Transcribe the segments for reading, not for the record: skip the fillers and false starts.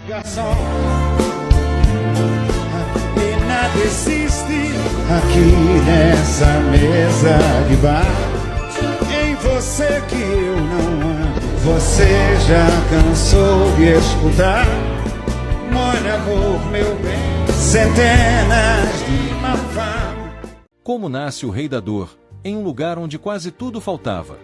Garçom, e nada existe aqui nessa mesa de bar. Em você que eu não amo, você já cansou de escutar. Olha, amor, meu bem, centenas de má fama. Como nasce o Rei da Dor, em um lugar onde quase tudo faltava.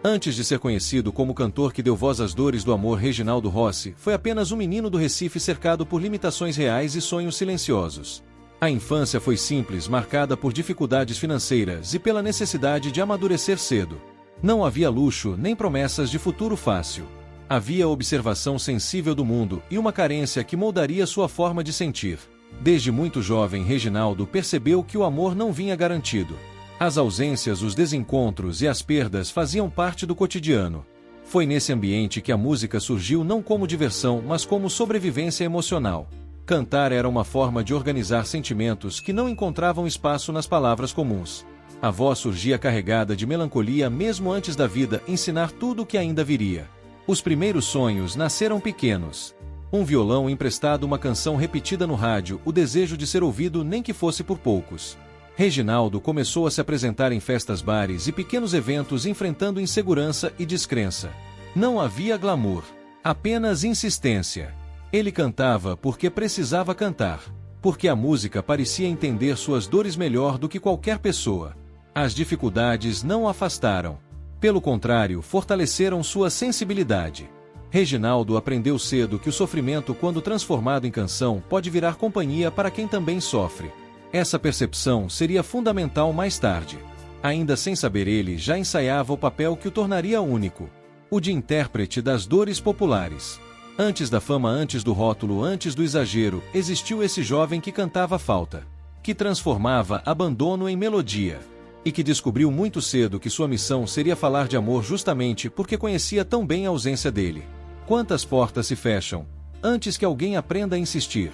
Antes de ser conhecido como cantor que deu voz às dores do amor, Reginaldo Rossi foi apenas um menino do Recife cercado por limitações reais e sonhos silenciosos. A infância foi simples, marcada por dificuldades financeiras e pela necessidade de amadurecer cedo. Não havia luxo nem promessas de futuro fácil. Havia observação sensível do mundo e uma carência que moldaria sua forma de sentir. Desde muito jovem, Reginaldo percebeu que o amor não vinha garantido. As ausências, os desencontros e as perdas faziam parte do cotidiano. Foi nesse ambiente que a música surgiu não como diversão, mas como sobrevivência emocional. Cantar era uma forma de organizar sentimentos que não encontravam espaço nas palavras comuns. A voz surgia carregada de melancolia mesmo antes da vida ensinar tudo o que ainda viria. Os primeiros sonhos nasceram pequenos. Um violão emprestado, uma canção repetida no rádio, o desejo de ser ouvido nem que fosse por poucos. Reginaldo começou a se apresentar em festas, bares e pequenos eventos enfrentando insegurança e descrença. Não havia glamour, apenas insistência. Ele cantava porque precisava cantar, porque a música parecia entender suas dores melhor do que qualquer pessoa. As dificuldades não o afastaram. Pelo contrário, fortaleceram sua sensibilidade. Reginaldo aprendeu cedo que o sofrimento, quando transformado em canção, pode virar companhia para quem também sofre. Essa percepção seria fundamental mais tarde. Ainda sem saber, ele já ensaiava o papel que o tornaria único: o de intérprete das dores populares. Antes da fama, antes do rótulo, antes do exagero, existiu esse jovem que cantava falta, que transformava abandono em melodia, e que descobriu muito cedo que sua missão seria falar de amor justamente porque conhecia tão bem a ausência dele. Quantas portas se fecham antes que alguém aprenda a insistir?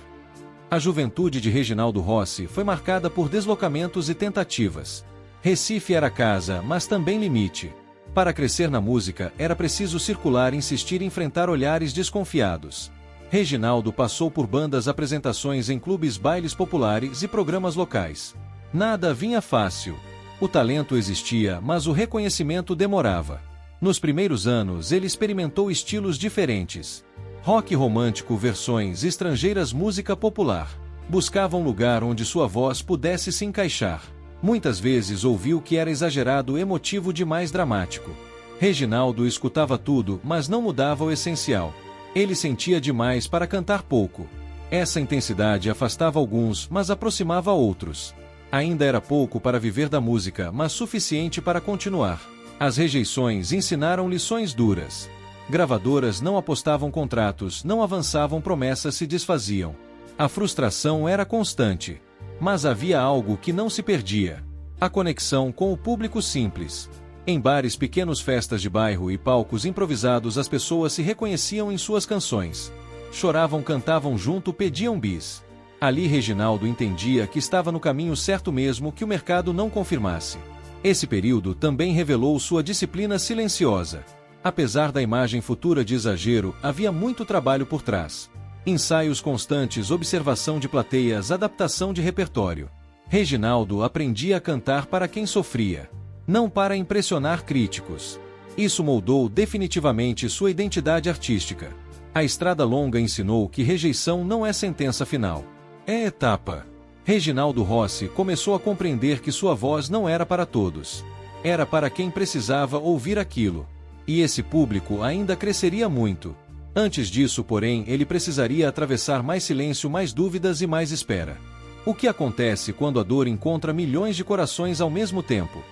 A juventude de Reginaldo Rossi foi marcada por deslocamentos e tentativas. Recife era casa, mas também limite. Para crescer na música, era preciso circular, insistir, enfrentar olhares desconfiados. Reginaldo passou por bandas, apresentações em clubes, bailes populares e programas locais. Nada vinha fácil. O talento existia, mas o reconhecimento demorava. Nos primeiros anos, ele experimentou estilos diferentes: rock romântico, versões estrangeiras, música popular. Buscava um lugar onde sua voz pudesse se encaixar. Muitas vezes ouviu que era exagerado, emotivo, demais, dramático. Reginaldo escutava tudo, mas não mudava o essencial. Ele sentia demais para cantar pouco. Essa intensidade afastava alguns, mas aproximava outros. Ainda era pouco para viver da música, mas suficiente para continuar. As rejeições ensinaram lições duras. Gravadoras não apostavam contratos, não avançavam, promessas se desfaziam. A frustração era constante. Mas havia algo que não se perdia: a conexão com o público simples. Em bares, pequenos, festas de bairro e palcos improvisados, as pessoas se reconheciam em suas canções. Choravam, cantavam junto, pediam bis. Ali Reginaldo entendia que estava no caminho certo mesmo que o mercado não confirmasse. Esse período também revelou sua disciplina silenciosa. Apesar da imagem futura de exagero, havia muito trabalho por trás. Ensaios constantes, observação de plateias, adaptação de repertório. Reginaldo aprendia a cantar para quem sofria, não para impressionar críticos. Isso moldou definitivamente sua identidade artística. A estrada longa ensinou que rejeição não é sentença final, é etapa. Reginaldo Rossi começou a compreender que sua voz não era para todos. Era para quem precisava ouvir aquilo. E esse público ainda cresceria muito. Antes disso, porém, ele precisaria atravessar mais silêncio, mais dúvidas e mais espera. O que acontece quando a dor encontra milhões de corações ao mesmo tempo?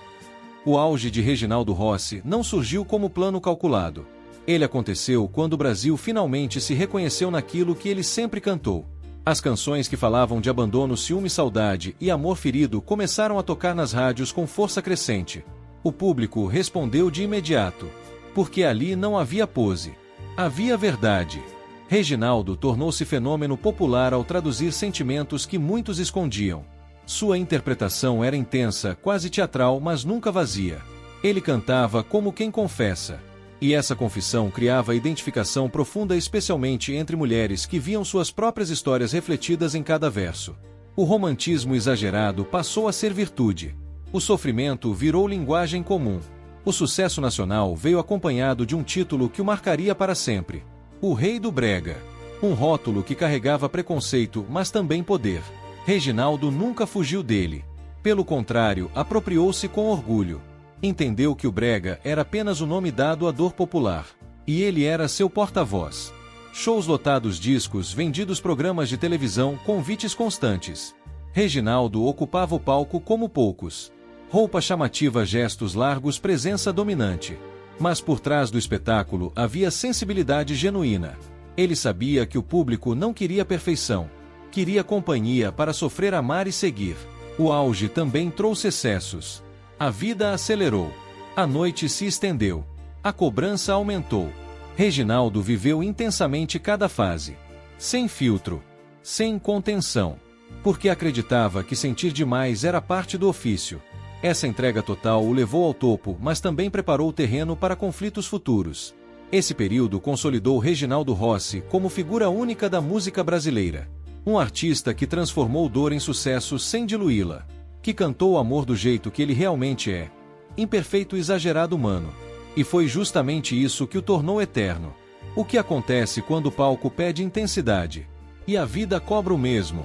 O auge de Reginaldo Rossi não surgiu como plano calculado. Ele aconteceu quando o Brasil finalmente se reconheceu naquilo que ele sempre cantou. As canções que falavam de abandono, ciúme, saudade e amor ferido começaram a tocar nas rádios com força crescente. O público respondeu de imediato. Porque ali não havia pose. Havia verdade. Reginaldo tornou-se fenômeno popular ao traduzir sentimentos que muitos escondiam. Sua interpretação era intensa, quase teatral, mas nunca vazia. Ele cantava como quem confessa. E essa confissão criava identificação profunda, especialmente entre mulheres que viam suas próprias histórias refletidas em cada verso. O romantismo exagerado passou a ser virtude. O sofrimento virou linguagem comum. O sucesso nacional veio acompanhado de um título que o marcaria para sempre: o Rei do Brega. Um rótulo que carregava preconceito, mas também poder. Reginaldo nunca fugiu dele. Pelo contrário, apropriou-se com orgulho. Entendeu que o brega era apenas o nome dado à dor popular. E ele era seu porta-voz. Shows lotados, discos vendidos, programas de televisão, convites constantes. Reginaldo ocupava o palco como poucos. Roupa chamativa, gestos largos, presença dominante. Mas por trás do espetáculo havia sensibilidade genuína. Ele sabia que o público não queria perfeição. Queria companhia para sofrer, amar e seguir. O auge também trouxe excessos. A vida acelerou. A noite se estendeu. A cobrança aumentou. Reginaldo viveu intensamente cada fase. Sem filtro. Sem contenção. Porque acreditava que sentir demais era parte do ofício. Essa entrega total o levou ao topo, mas também preparou o terreno para conflitos futuros. Esse período consolidou Reginaldo Rossi como figura única da música brasileira. Um artista que transformou dor em sucesso sem diluí-la. Que cantou o amor do jeito que ele realmente é. Imperfeito, exagerado, humano. E foi justamente isso que o tornou eterno. O que acontece quando o palco pede intensidade? E a vida cobra o mesmo.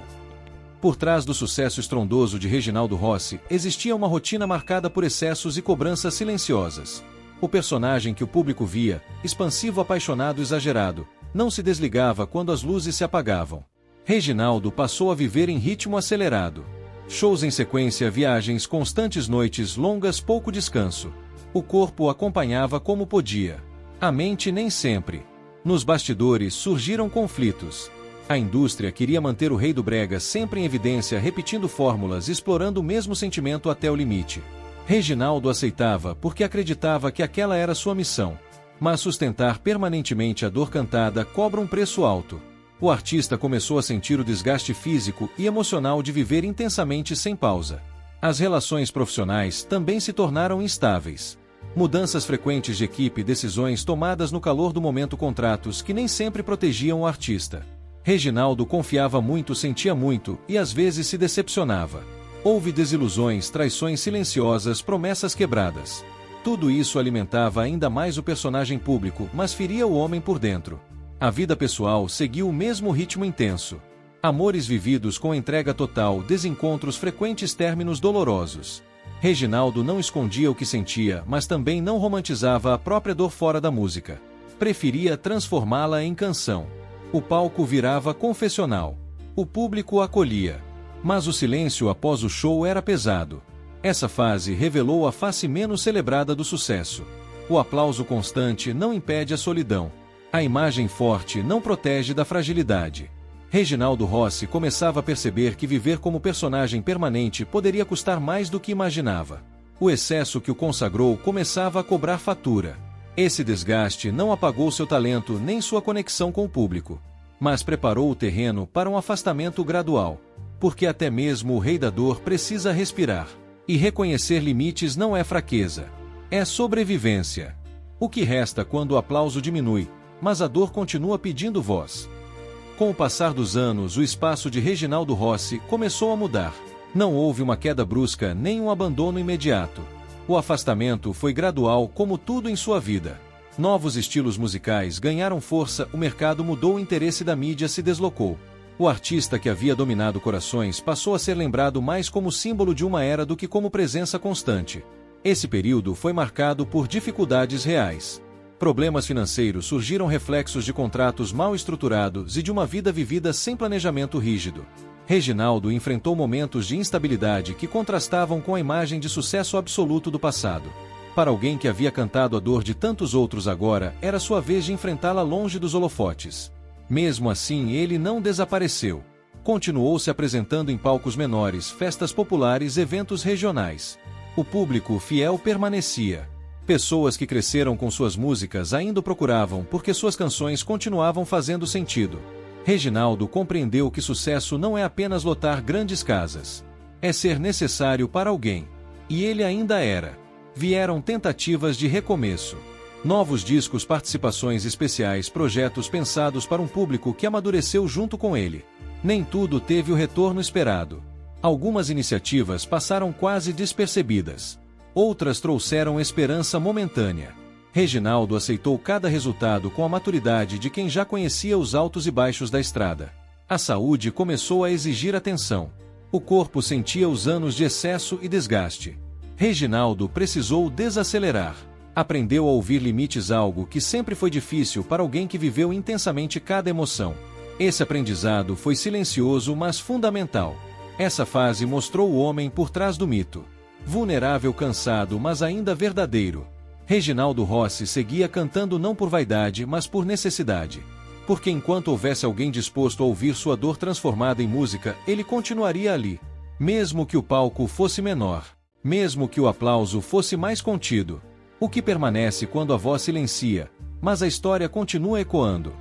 Por trás do sucesso estrondoso de Reginaldo Rossi, existia uma rotina marcada por excessos e cobranças silenciosas. O personagem que o público via, expansivo, apaixonado, exagerado, não se desligava quando as luzes se apagavam. Reginaldo passou a viver em ritmo acelerado. Shows em sequência, viagens constantes, noites longas, pouco descanso. O corpo o acompanhava como podia. A mente nem sempre. Nos bastidores surgiram conflitos. A indústria queria manter o Rei do Brega sempre em evidência, repetindo fórmulas, explorando o mesmo sentimento até o limite. Reginaldo aceitava porque acreditava que aquela era sua missão. Mas sustentar permanentemente a dor cantada cobra um preço alto. O artista começou a sentir o desgaste físico e emocional de viver intensamente sem pausa. As relações profissionais também se tornaram instáveis. Mudanças frequentes de equipe, decisões tomadas no calor do momento, contratos que nem sempre protegiam o artista. Reginaldo confiava muito, sentia muito e às vezes se decepcionava. Houve desilusões, traições silenciosas, promessas quebradas. Tudo isso alimentava ainda mais o personagem público, mas feria o homem por dentro. A vida pessoal seguiu o mesmo ritmo intenso. Amores vividos com entrega total, desencontros frequentes, términos dolorosos. Reginaldo não escondia o que sentia, mas também não romantizava a própria dor fora da música. Preferia transformá-la em canção. O palco virava confessional. O público o acolhia. Mas o silêncio após o show era pesado. Essa fase revelou a face menos celebrada do sucesso. O aplauso constante não impede a solidão. A imagem forte não protege da fragilidade. Reginaldo Rossi começava a perceber que viver como personagem permanente poderia custar mais do que imaginava. O excesso que o consagrou começava a cobrar fatura. Esse desgaste não apagou seu talento nem sua conexão com o público, mas preparou o terreno para um afastamento gradual. Porque até mesmo o rei da dor precisa respirar. E reconhecer limites não é fraqueza. É sobrevivência. O que resta quando o aplauso diminui, mas a dor continua pedindo voz? Com o passar dos anos, o espaço de Reginaldo Rossi começou a mudar. Não houve uma queda brusca nem um abandono imediato. O afastamento foi gradual, como tudo em sua vida. Novos estilos musicais ganharam força, o mercado mudou, o interesse da mídia se deslocou. O artista que havia dominado corações passou a ser lembrado mais como símbolo de uma era do que como presença constante. Esse período foi marcado por dificuldades reais. Problemas financeiros surgiram, reflexos de contratos mal estruturados e de uma vida vivida sem planejamento rígido. Reginaldo enfrentou momentos de instabilidade que contrastavam com a imagem de sucesso absoluto do passado. Para alguém que havia cantado a dor de tantos outros, agora era sua vez de enfrentá-la longe dos holofotes. Mesmo assim, ele não desapareceu. Continuou se apresentando em palcos menores, festas populares, eventos regionais. O público fiel permanecia. Pessoas que cresceram com suas músicas ainda o procuravam porque suas canções continuavam fazendo sentido. Reginaldo compreendeu que sucesso não é apenas lotar grandes casas. É ser necessário para alguém. E ele ainda era. Vieram tentativas de recomeço. Novos discos, participações especiais, projetos pensados para um público que amadureceu junto com ele. Nem tudo teve o retorno esperado. Algumas iniciativas passaram quase despercebidas. Outras trouxeram esperança momentânea. Reginaldo aceitou cada resultado com a maturidade de quem já conhecia os altos e baixos da estrada. A saúde começou a exigir atenção. O corpo sentia os anos de excesso e desgaste. Reginaldo precisou desacelerar. Aprendeu a ouvir limites, algo que sempre foi difícil para alguém que viveu intensamente cada emoção. Esse aprendizado foi silencioso, mas fundamental. Essa fase mostrou o homem por trás do mito. Vulnerável, cansado, mas ainda verdadeiro. Reginaldo Rossi seguia cantando não por vaidade, mas por necessidade. Porque enquanto houvesse alguém disposto a ouvir sua dor transformada em música, ele continuaria ali. Mesmo que o palco fosse menor. Mesmo que o aplauso fosse mais contido. O que permanece quando a voz silencia, mas a história continua ecoando.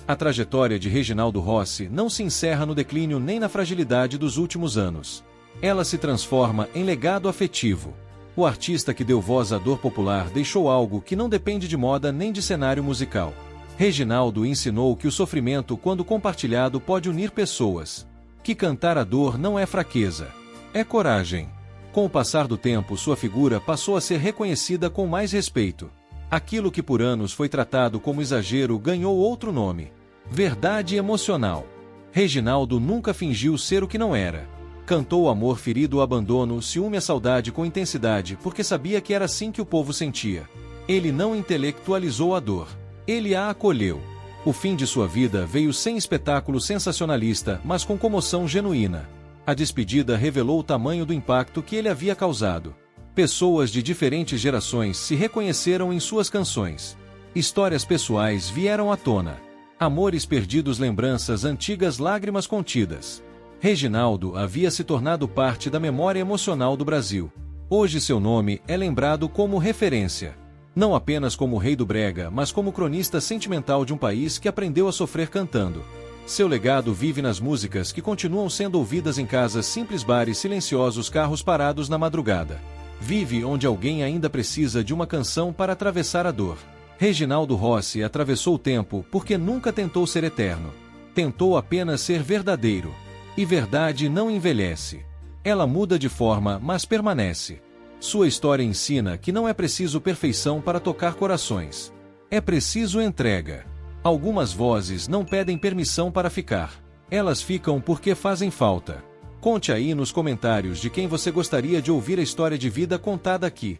A trajetória de Reginaldo Rossi não se encerra no declínio nem na fragilidade dos últimos anos. Ela se transforma em legado afetivo. O artista que deu voz à dor popular deixou algo que não depende de moda nem de cenário musical. Reginaldo ensinou que o sofrimento, quando compartilhado, pode unir pessoas. Que cantar a dor não é fraqueza, é coragem. Com o passar do tempo, sua figura passou a ser reconhecida com mais respeito. Aquilo que por anos foi tratado como exagero ganhou outro nome: verdade emocional. Reginaldo nunca fingiu ser o que não era. Cantou o amor ferido, o abandono, o ciúme, a saudade com intensidade, porque sabia que era assim que o povo sentia. Ele não intelectualizou a dor. Ele a acolheu. O fim de sua vida veio sem espetáculo sensacionalista, mas com comoção genuína. A despedida revelou o tamanho do impacto que ele havia causado. Pessoas de diferentes gerações se reconheceram em suas canções. Histórias pessoais vieram à tona. Amores perdidos, lembranças antigas, lágrimas contidas. Reginaldo havia se tornado parte da memória emocional do Brasil. Hoje seu nome é lembrado como referência. Não apenas como o rei do brega, mas como cronista sentimental de um país que aprendeu a sofrer cantando. Seu legado vive nas músicas que continuam sendo ouvidas em casas simples, bares silenciosos, carros parados na madrugada. Vive onde alguém ainda precisa de uma canção para atravessar a dor. Reginaldo Rossi atravessou o tempo porque nunca tentou ser eterno. Tentou apenas ser verdadeiro. E verdade não envelhece. Ela muda de forma, mas permanece. Sua história ensina que não é preciso perfeição para tocar corações. É preciso entrega. Algumas vozes não pedem permissão para ficar. Elas ficam porque fazem falta. Conte aí nos comentários de quem você gostaria de ouvir a história de vida contada aqui.